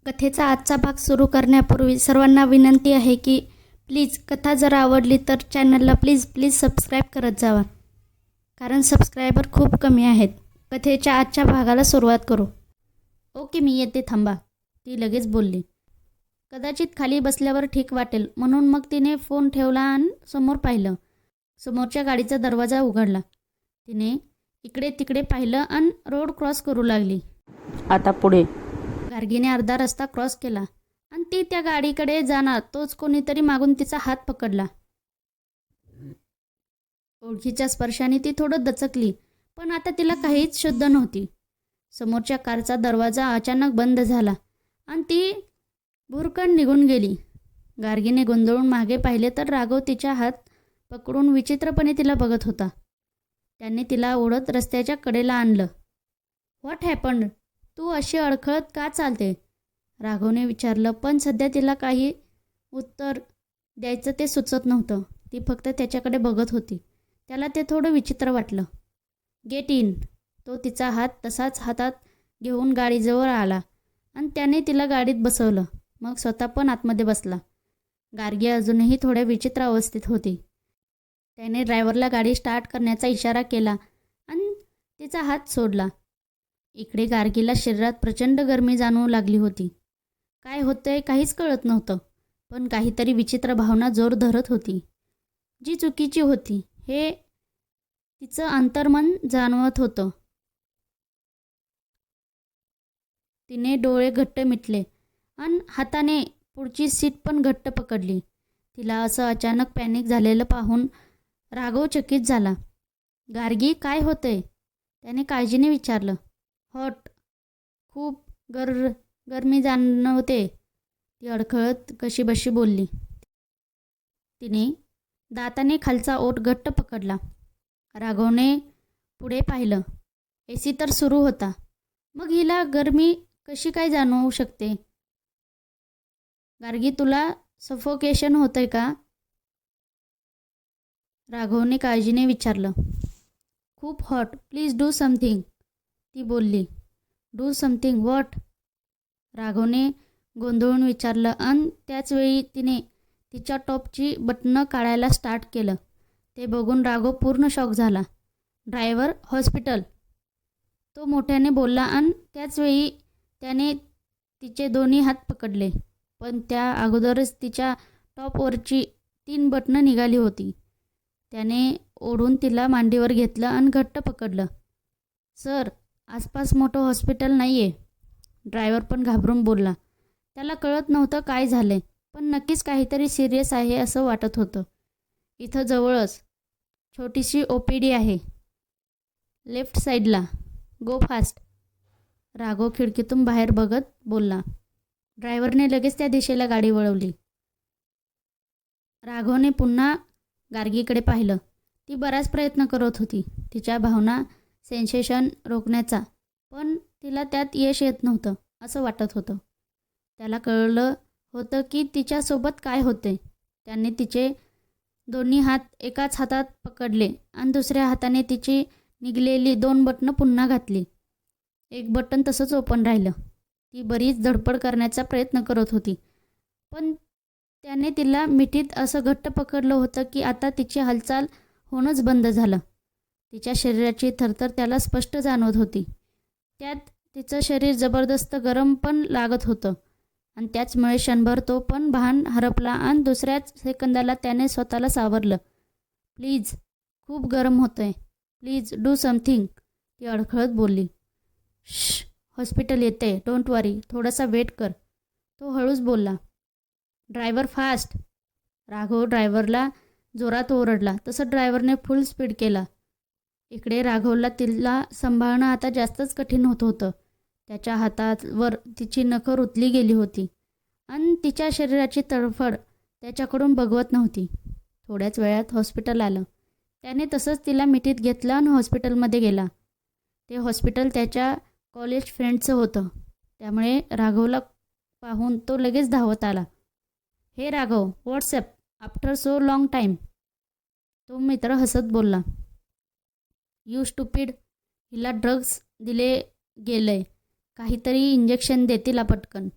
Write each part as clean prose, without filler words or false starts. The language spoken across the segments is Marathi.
कथेचा आजचा भाग सुरू करण्यापूर्वी सर्वांना विनंती आहे की प्लीज कथा जर आवडली तर चॅनलला प्लीज सबस्क्राईब करत जावा, कारण सबस्क्रायबर खूप कमी आहेत. कथेच्या आजच्या भागाला सुरुवात करू. ओके, मी येते, थांबा, ती लगेच बोलली. कदाचित खाली बसल्यावर ठीक वाटेल म्हणून मग तिने फोन ठेवला आणि समोर पाहिलं. समोरच्या गाडीचा दरवाजा उघडला. तिने इकडे तिकडे पाहिलं आणि रोड क्रॉस करू लागली. आता पुढे. गार्गीने अर्धा रस्ता क्रॉस केला आणि ती त्या गाडीकडे जाणार तोच कोणीतरी मागून तिचा हात पकडला. ओळखीच्या स्पर्शाने ती थोडं दचकली, पण आता तिला काहीच शुद्ध नव्हती. समोरच्या कारचा दरवाजा अचानक बंद झाला आणि ती भुरकन निघून गेली. गार्गीने गोंधळून मागे पाहिले तर राघव तिचा हात पकडून विचित्रपणे तिला बघत होता. त्याने तिला ओढत रस्त्याच्या कडेला आणलं. What happened? तू अशी अडखळत का चालते? राघवने विचारलं, पण सध्या तिला काही उत्तर द्यायचं ते सुचत नव्हतं. ती फक्त त्याच्याकडे बघत होती. त्याला ते थोडं विचित्र वाटलं. Get in. तो तिचा हात तसाच हातात घेऊन गाडीजवळ आला आणि त्याने तिला गाडीत बसवलं. मग स्वतः पण आतमध्ये बसला. गार्गी अजूनही थोड्या विचित्र अवस्थेत होती. त्याने ड्रायव्हरला गाडी स्टार्ट करण्याचा इशारा केला आणि तिचा हात सोडला. इकडे गार्गीला शरीरात प्रचंड गरमी जाणवू लागली होती. काय होतंय काहीच कळत नव्हतं, पण काहीतरी विचित्र भावना जोर धरत होती, जी चुकीची होती हे तिचं अंतर्मन जाणवत होतं. तिने डोळे घट्ट मिटले आणि हाताने पुढची सीट पण घट्ट पकडली. तिला असं अचानक पॅनिक झालेलं पाहून राघव चकित झाला. गार्गी, काय होतंय? त्याने काळजीने विचारलं. हॉट, खूप गरमी जाणवते, ती अडखळत कशीबशी बोलली. तिने दाताने खालचा ओठ घट्ट पकडला. राघवने पुढे पाहिलं. एसी तर सुरू होता, मग हिला गरमी कशी काय जाणवू शकते? गार्गी, तुला सफोकेशन होतंय का? राघवने काळजीने विचारलं. खूप हॉट, प्लीज डू समथिंग, ती बोलली. Do something what? राघवने गोंधळून विचारलं आणि त्याचवेळी तिने तिच्या टॉपची बटणं काढायला स्टार्ट केलं. ते बघून राघव पूर्ण शॉक झाला. ड्रायव्हर, हॉस्पिटल, तो मोठ्याने बोलला आणि त्याचवेळी त्याने तिचे दोन्ही हात पकडले. पण त्या अगोदरच तिच्या टॉपवरची 3 बटणं निघाली होती. त्याने ओढून तिला मांडीवर घेतलं आणि घट्ट पकडलं. सर, आसपास मोठं हॉस्पिटल नाही आहे, ड्रायव्हर पण घाबरून बोलला. त्याला कळत नव्हतं काय झालंय, पण नक्कीच काहीतरी सिरियस आहे असं वाटत होतं. इथं जवळच छोटीशी OPD आहे, लेफ्ट साईडला, गो फास्ट, राघव खिडकीतून बाहेर बघत बोलला. ड्रायव्हरने लगेच त्या दिशेला गाडी वळवली. राघवने पुन्हा गार्गीकडे पाहिलं. ती बराच प्रयत्न करत होती तिच्या भावना, सेन्सेशन रोखण्याचा, पण तिला त्यात यश येत नव्हतं असं वाटत होतं. त्याला कळलं होतं की तिच्यासोबत काय होते. त्याने तिचे दोन्ही हात एकाच हातात पकडले आणि दुसऱ्या हाताने तिची निघलेली 2 बटणं पुन्हा घातली. एक बटन तसंच ओपन राहिलं. ती बरीच धडपड करण्याचा प्रयत्न करत होती, पण त्याने तिला मिठीत असं घट्ट पकडलं होतं की आता तिची हालचाल होणंच बंद झालं. तिच्या शरीराची थरथर त्याला स्पष्ट जाणवत होती. त्यात तिचं शरीर जबरदस्त गरम पण लागत होतं आणि त्याचमुळे क्षणभर तो पण भान हरपला आणि दुसऱ्याच सेकंदाला त्याने स्वतःला सावरलं. प्लीज, खूप गरम होतंय, प्लीज डू समथिंग, ती अडखळत बोलली. श्श, हॉस्पिटल येते, डोंट वरी, थोडासा वेट कर, तो हळूच बोलला. ड्रायव्हर फास्ट, राघव ड्रायव्हरला जोरात ओरडला. तसं ड्रायव्हरने फुल स्पीड केला. इकडे राघवला तिला सांभाळणं आता जास्तच कठीण होत होतं. त्याच्या हातावर तिची नखं रुतली गेली होती आणि तिच्या शरीराची तडफड त्याच्याकडून बघवत नव्हती. थोड्याच वेळात हॉस्पिटल आलं. त्याने तसंच तिला मिठीत घेतलं आणि हॉस्पिटलमध्ये गेला. ते हॉस्पिटल त्याच्या कॉलेज फ्रेंडचं होतं, त्यामुळे राघवला पाहून तो लगेच धावत आला. हे Raghav, WhatsApp, after so long time, तो मित्र हसत बोलला. यू स्टुपिड, हिला ड्रग्स दिले गेलंय, काहीतरी इंजेक्शन दे तिला पटकन.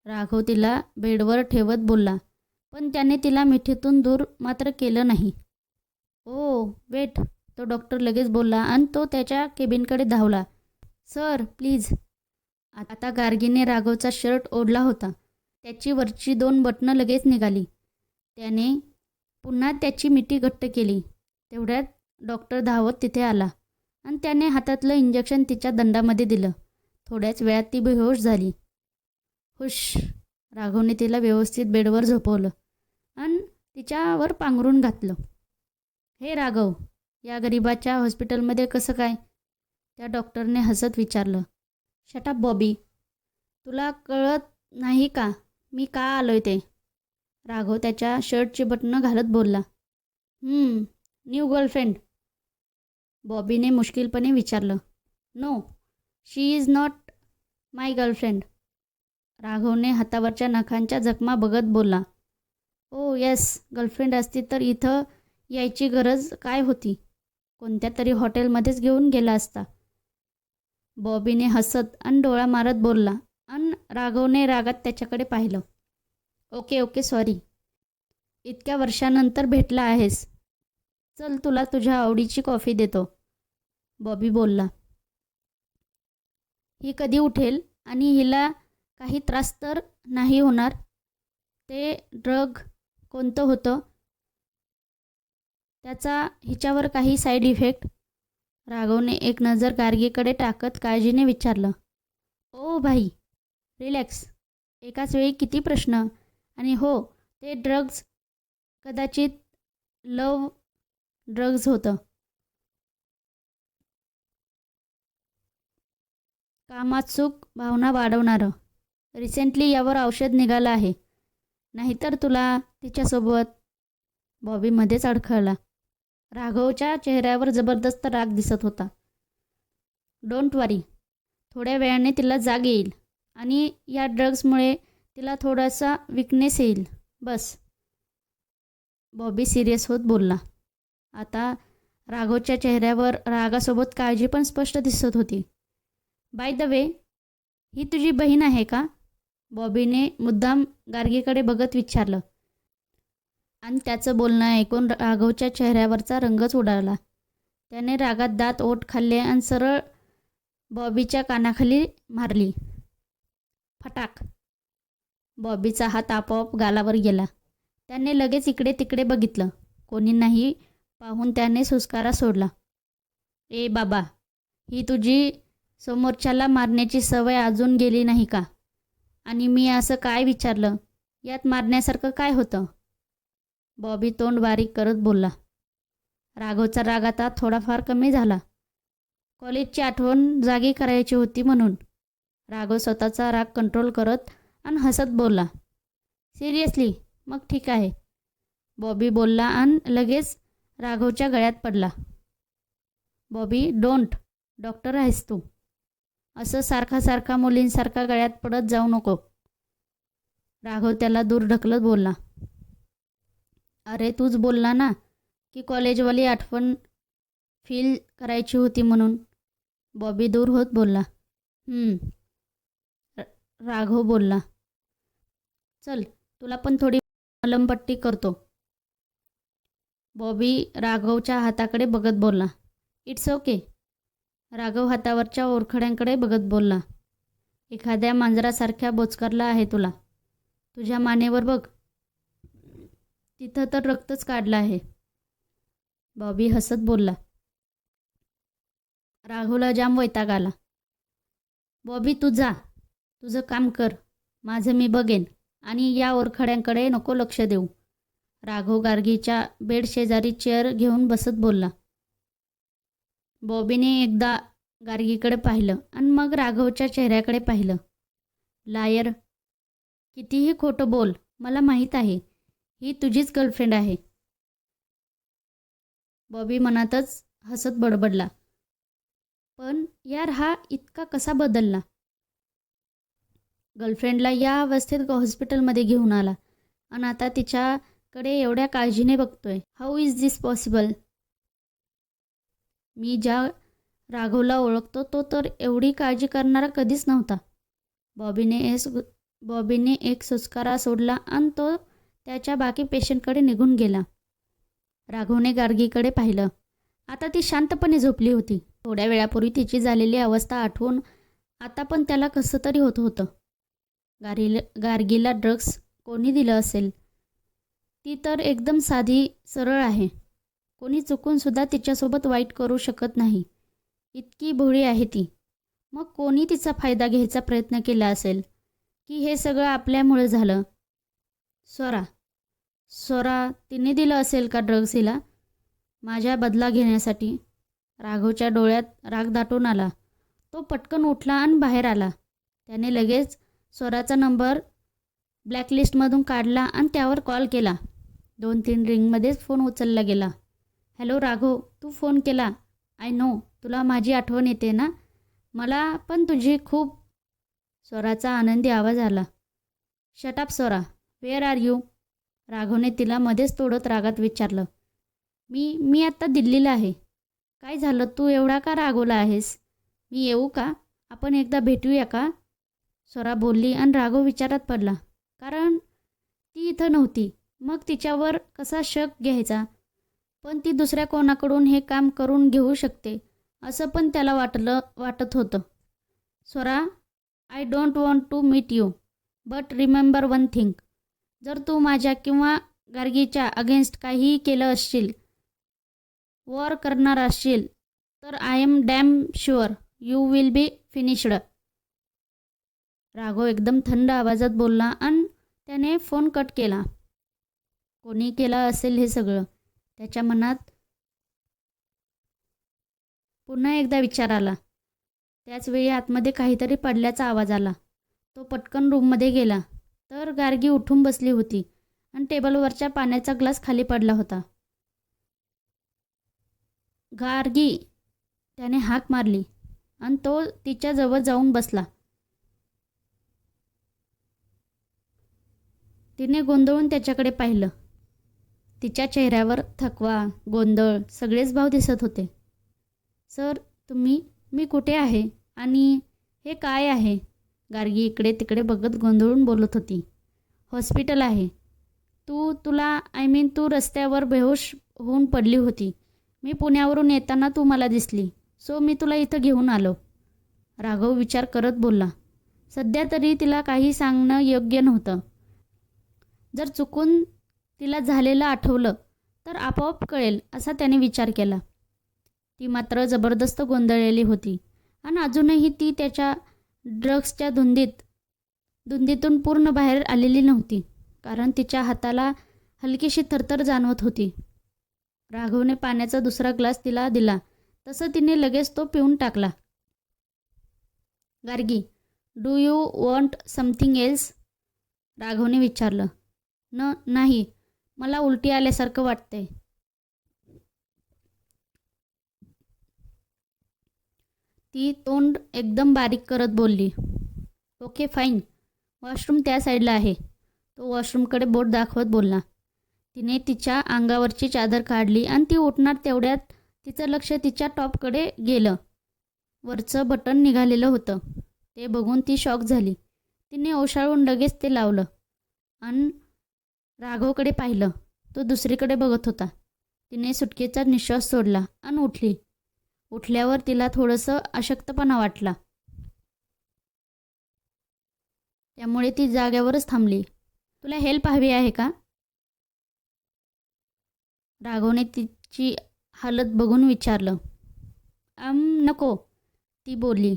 राघव तिला बेडवर ठेवत बोलला, पण त्याने तिला मिठीतून दूर मात्र केलं नाही. ओ वेट, तो डॉक्टर लगेच बोलला आणि तो त्याच्या केबिनकडे धावला. Sir please. आता गार्गीने राघवचा शर्ट ओढला होता. त्याची वरची 2 बटणं लगेच निघाली. त्याने पुन्हा त्याची मिठी घट्ट केली. तेवढ्यात डॉक्टर धावत तिथे आला आणि त्याने हातातलं इंजेक्शन तिच्या दंडामध्ये दिलं. थोड्याच वेळात ती बेहोश झाली. हुश. राघवने तिला व्यवस्थित बेडवर झोपवलं आणि तिच्यावर पांघरून घातलं. हे राघव, या गरिबाच्या हॉस्पिटलमध्ये कसं काय? त्या डॉक्टरने हसत विचारलं. शट अप बॉबी, तुला कळत नाही का मी का आलोय ते? राघव त्याच्या शर्टची बटणं घालत बोलला. New girlfriend? बॉबीने मुश्किलपणे विचारलं. No, she is not my girlfriend. राघवने हातावरच्या नखांच्या जखमा बघत बोलला. ओ येस, गर्लफ्रेंड असती तर इथं यायची गरज काय होती? कोणत्या तरी हॉटेलमध्येच घेऊन गेला असता. बॉबीने हसत आणि डोळा मारत बोलला आणि राघवने रागात त्याच्याकडे पाहिलं. Okay sorry. इतक्या वर्षानंतर भेटला आहेस. चल तुला तुझ्या आवडीची कॉफी देतो, बॉबी बोलला. ही कधी उठेल आणि हिला काही त्रास तर नाही होणार? ते ड्रग कोणतं होतं? त्याचा हिच्यावर काही साईड इफेक्ट? राघवने एक नजर गार्गीकडे टाकत काळजीने विचारलं. ओ भाई, रिलॅक्स. एकाच वेळी किती प्रश्न? आणि हो, ते ड्रग्ज कदाचित लव ड्रग्ज होतं. कामात्सुक भावना वाढवणारं. रिसेंटली यावर औषध निघालं आहे. नाहीतर तुला तिच्यासोबत. बॉबी मध्येच अडखळला. राघवच्या चेहऱ्यावर जबरदस्त राग दिसत होता. डोंट वरी, थोड्या वेळाने तिला जाग येईल आणि या ड्रग्समुळे तिला थोडासा विकनेस येईल, बस. बॉबी सिरियस होत बोलला. आता राघवच्या चेहऱ्यावर रागासोबत काळजी पण स्पष्ट दिसत होती. बाय द वे, ही तुझी बहीण आहे का? बॉबीने मुद्दाम गार्गीकडे बघत विचारलं. आणि त्याचं बोलणं ऐकून राघवच्या चेहऱ्यावरचा रंगच उडाला. त्याने रागात दात ओठ खाल्ले आणि सरळ बॉबीच्या कानाखाली मारली. फटाक. बॉबीचा हात आपोआप गालावर गेला. त्याने लगेच इकडे तिकडे बघितलं. कोणी नाही पाहून त्याने सुस्कारा सोडला. ए बाबा, ही तुझी समोरच्याला मारण्याची सवय अजून गेली नाही का? आणि मी असं काय विचारलं? यात मारण्यासारखं काय होतं? बॉबी तोंड बारीक करत बोलला. राघवचा राग आता थोडाफार कमी झाला. कॉलेजची आठवण जागी करायची होती म्हणून. राघव स्वतःचा राग कंट्रोल करत आणि हसत बोलला. सिरियसली? मग ठीक आहे, बॉबी बोलला आणि लगेच राघवच्या गळ्यात पडला. बॉबी, डोंट. डॉक्टर आहेस तू. असं सारखा मुलींसारखा गळ्यात पडत जाऊ नको. राघव त्याला दूर ढकलत बोलला. अरे तूच बोलला ना की कॉलेजवाली आठवण फील करायची होती म्हणून. बॉबी दूर होत बोलला. राघव बोलला. चल तुला पण थोडी मलमपट्टी करतो. बॉबी राघवच्या हाताकडे बघत बोलला. It's okay. राघव हातावरच्या ओरखड्यांकडे बघत बोलला. एखाद्या मांजरासारख्या बोचकारला आहे तुला. तुझ्या मानेवर बघ, तिथं तर रक्तच काढलं आहे. बॉबी हसत बोलला. राघवला जाम वैताग आला. बॉबी तू जा, तुझं काम कर, माझं मी बघेन आणि या ओरखड्यांकडे नको लक्ष देऊ. राघव गार्गीच्या बेड शेजारी चेअर घेऊन बसत बोलला. बॉबीने एकदा गार्गीकडे पाहिलं आणि मग राघवच्या चेहऱ्याकडे पाहिलं. लायर, कितीही खोटं बोल, मला माहीत आहे ही तुझीच गर्लफ्रेंड आहे. बॉबी मनातच हसत बडबडला. पण यार हा इतका कसा बदलला? गर्लफ्रेंडला या अवस्थेत हॉस्पिटलमध्ये घेऊन आला आणि आता तिच्याकडे एवढ्या काळजीने बघतोय. How is this possible? मी ज्या राघवला ओळखतो तो तर एवढी काळजी करणारा कधीच नव्हता. बॉबीने बॉबीने एक सुस्कारा सोडला आणि तो त्याच्या बाकी पेशंटकडे निघून गेला. राघवने गार्गीकडे पाहिलं. आता ती शांतपणे झोपली होती. थोड्या वेळापूर्वी तिची झालेली अवस्था आठवून आता पण त्याला कसं तरी होत होतं. गार्गीला ड्रग्स कोणी दिलं असेल? ती तर एकदम साधी सरळ आहे. कोणी चुकूनसुद्धा तिच्यासोबत वाईट करू शकत नाही. इतकी भोळी आहे ती. मग कोणी तिचा फायदा घ्यायचा प्रयत्न केला असेल की हे सगळं आपल्यामुळे झालं? स्वरा तिने दिलं असेल का ड्रग्स हिला माझ्या बदला घेण्यासाठी? राघवच्या डोळ्यात राग दाटून आला. तो पटकन उठला आणि बाहेर आला. त्याने लगेच स्वराचा नंबर ब्लॅकलिस्टमधून काढला आणि त्यावर कॉल केला. 2-3 रिंगमध्येच फोन उचलला गेला. हॅलो राघव, तू फोन केला. आय नो, तुला माझी आठवण येते ना? मला पण तुझी खूप. स्वराचा आनंदी आवाज आला. Shut up Swara, where are you? राघवने तिला मध्येच तोडत रागात विचारलं. मी आत्ता दिल्लीला आहे. काय झालं, तू एवढा का रागवला आहेस? मी येऊ का? आपण एकदा भेटूया का? स्वरा बोलली आणि राघव विचारात पडला. कारण ती इथं नव्हती. मग तिच्यावर कसा शक घ्यायचा? पण ती दुसऱ्या कोणाकडून हे काम करून घेऊ शकते असं पण त्याला वाटत होतं. Swara, I don't want to meet you, but remember one thing. जर तू माझ्या किंवा गार्गीच्या अगेन्स्ट काहीही केलं असशील, वॉर करणार असशील, तर I am damn sure you will be finished. Raghav एकदम थंड आवाजात बोलला आणि त्याने फोन कट केला. कोणी केलं असेल हे सगळं? त्याच्या मनात पुन्हा एकदा विचार आला. त्याचवेळी आतमध्ये काहीतरी पडल्याचा आवाज आला. तो पटकन रूममध्ये गेला तर गार्गी उठून बसली होती आणि टेबलवरच्या पाण्याचा ग्लास खाली पडला होता. गार्गी, त्याने हाक मारली आणि तो तिच्याजवळ जाऊन बसला. तिने गोंधळून त्याच्याकडे पाहिलं. तिच्या चेहऱ्यावर थकवा, गोंधळ सगळेच भाव दिसत होते. सर, मी कुठे आहे आणि हे काय आहे? गार्गी इकडे तिकडे बघत गोंधळून बोलत होती. हॉस्पिटल आहे. तू रस्त्यावर बेहोश होऊन पडली होती. मी पुण्यावरून येताना तू मला दिसली, सो मी तुला इथं घेऊन आलो. राघव विचार करत बोलला. सध्या तरी तिला काही सांगणं योग्य नव्हतं. जर चुकून तिला झालेलं आठवलं तर आपोआप कळेल असा त्याने विचार केला. ती मात्र जबरदस्त गोंधळलेली होती आणि अजूनही ती त्याच्या ड्रग्सच्या धुंदीतून पूर्ण बाहेर आलेली नव्हती, कारण तिच्या हाताला हलकीशी थरथर जाणवत होती. राघवने पाण्याचा दुसरा ग्लास तिला दिला तसं तिने लगेच तो पिऊन टाकला. Gargi, do you want something else? राघवने विचारलं. नाही, मला उलटी आल्यासारखं वाटतंय. ती तोंड एकदम बारीक करत बोलली. ओके फाईन, वॉशरूम त्या साईडला आहे. तो वॉशरूमकडे बोट दाखवत बोलला. तिने तिच्या अंगावरची चादर काढली आणि ती उठणार तेवढ्यात तिचं लक्ष तिच्या टॉपकडे गेलं. वरचं बटन निघालेलं होतं. ते बघून ती शॉक झाली. तिने ओशाळून लगेच ते लावलं आणि राघवकडे पाहिलं. तो दुसरीकडे बघत होता. तिने सुटकेचा निश्वास सोडला आणि उठली. उठल्यावर तिला थोडंसं अशक्तपणा वाटला. त्यामुळे ती जाग्यावरच थांबली. तुला हेल्प हवी आहे का? राघवने तिची हालत बघून विचारलं. नको, ती बोलली.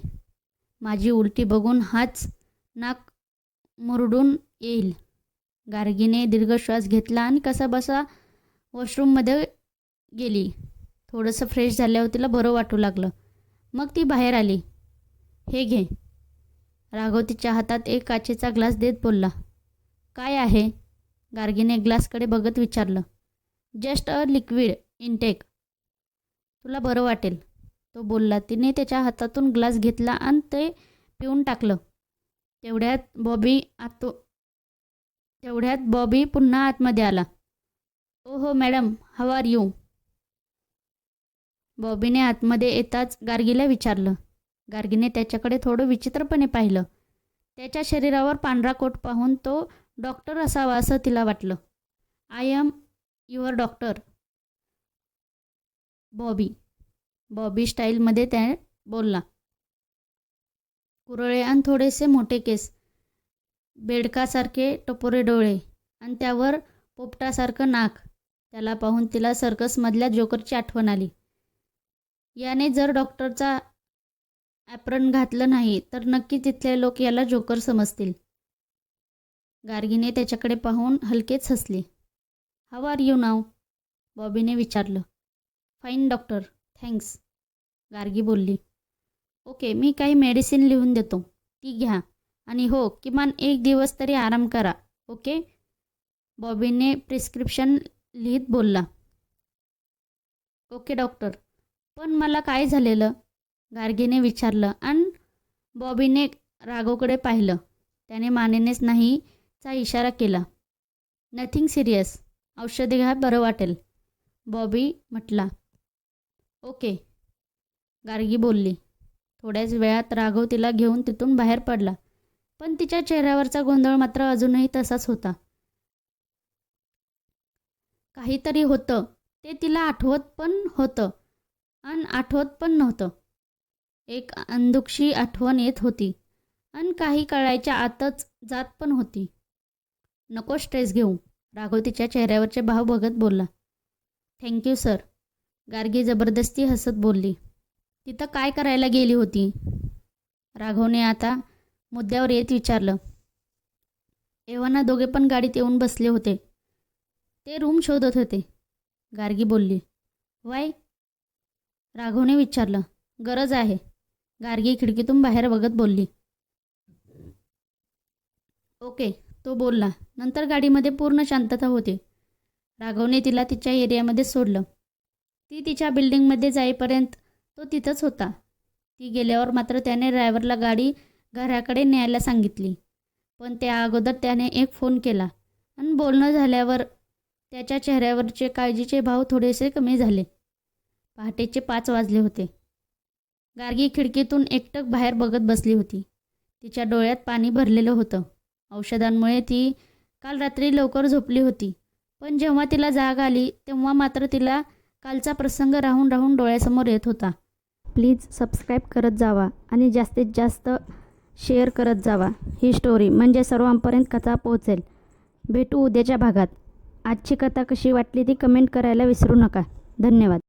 माझी उलटी बघून हाच नाक मुरडून येईल. गार्गीने दीर्घ श्वास घेतला आणि कसाबसा वॉशरूममध्ये गेली. थोडंसं फ्रेश झाल्यावर तिला बरं वाटू लागलं. मग ती बाहेर आली. हे घे. राघव तिच्या हातात एक काचेचा ग्लास देत बोलला. काय आहे? गार्गीने ग्लासकडे बघत विचारलं. जस्ट अ लिक्विड इनटेक, तुला बरं वाटेल, तो बोलला. तिने त्याच्या हातातून ग्लास घेतला आणि ते पिऊन टाकलं. तेवढ्यात बॉबी पुन्हा आतमध्ये आला. ओहो मॅडम, हाऊ आर यू? बॉबीने आतमध्ये येताच गार्गीला विचारलं. गार्गीने त्याच्याकडे थोडं विचित्रपणे पाहिलं. त्याच्या शरीरावर पांढरा कोट पाहून तो डॉक्टर असावा असं तिला वाटलं. I am your doctor Bobby स्टाईलमध्ये त्या बोलला. कुरळे आणि थोडेसे मोठे केस, बेडकासारखे टपोरे डोळे आणि त्यावर पोपटासारखं नाक. त्याला पाहून तिला सर्कसमधल्या जोकरची आठवण आली. याने जर डॉक्टरचा ॲप्रन घातलं नाही तर नक्की तिथले लोक याला जोकर समजतील. गार्गीने त्याच्याकडे पाहून हलकेच हसली. हाऊ आर यू नाव? बॉबीने विचारलं. फाईन डॉक्टर, थँक्स, गार्गी बोलली. ओके, मी काही मेडिसिन लिहून देतो, ती घ्या आणि हो, किमान 1 दिवस तरी आराम करा, ओके? बॉबीने प्रिस्क्रिप्शन लिहित बोलला. ओके डॉक्टर, पण मला काय झालेलं? गार्गीने विचारलं आणि बॉबीने राघवकडे पाहिलं. त्याने मानेनेच नाहीचा इशारा केला. नथिंग सिरियस, औषधे घ्या, बरं वाटेल, बॉबी म्हटला. ओके, गार्गी बोलली. थोड्याच वेळात राघव तिला घेऊन तिथून बाहेर पडला, पण तिच्या चेहऱ्यावरचा गोंधळ मात्र अजूनही तसाच होता. काहीतरी होतं, ते तिला आठवत पण होतं आणि आठवत पण नव्हतं. एक अंधुकशी आठवण येत होती आणि काही कळायच्या आतच जात पण होती. नको स्ट्रेस घेऊ, राघव तिच्या चेहऱ्यावरचे भाव बघत बोलला. थँक्यू सर, गार्गी जबरदस्ती हसत बोलली. तिथं काय करायला गेली होती? राघवने आता मुद्द्यावर येत विचारलं. एव्हाना दोघे पण गाडीत येऊन बसले होते. ते रूम शोधत होते, गार्गी बोलली. वाय? राघवने विचारलं. गरज आहे, गार्गी खिडकीतून बाहेर बघत बोलली. ओके, तो बोलला. नंतर गाडीमध्ये पूर्ण शांतता होती. राघवने तिला तिच्या एरियामध्ये सोडलं. ती तिच्या बिल्डिंगमध्ये जाईपर्यंत तो तिथंच होता. ती गेल्यावर मात्र त्याने ड्रायव्हरला गाडी घराकडे न्यायला सांगितली. पण त्या अगोदर त्याने एक फोन केला आणि बोलणं झाल्यावर त्याच्या चेहऱ्यावरचे काळजीचे भाव थोडेसे कमी झाले. पहाटेचे 5 वाजले होते. गार्गी खिडकीतून एकटक बाहेर बघत बसली होती. तिच्या डोळ्यात पाणी भरलेलं होतं. औषधांमुळे ती काल रात्री लवकर झोपली होती, पण जेव्हा तिला जाग आली तेव्हा मात्र तिला कालचा प्रसंग राहून राहून डोळ्यासमोर येत होता. प्लीज सबस्क्राईब करत जावा आणि जास्तीत जास्त शेअर करत जावा. ही स्टोरी म्हणजे सर्वांपर्यंत कथा पोहोचेल. भेटू उद्याच्या भागात. आजची कथा कशी वाटली ती कमेंट करायला विसरू नका. धन्यवाद.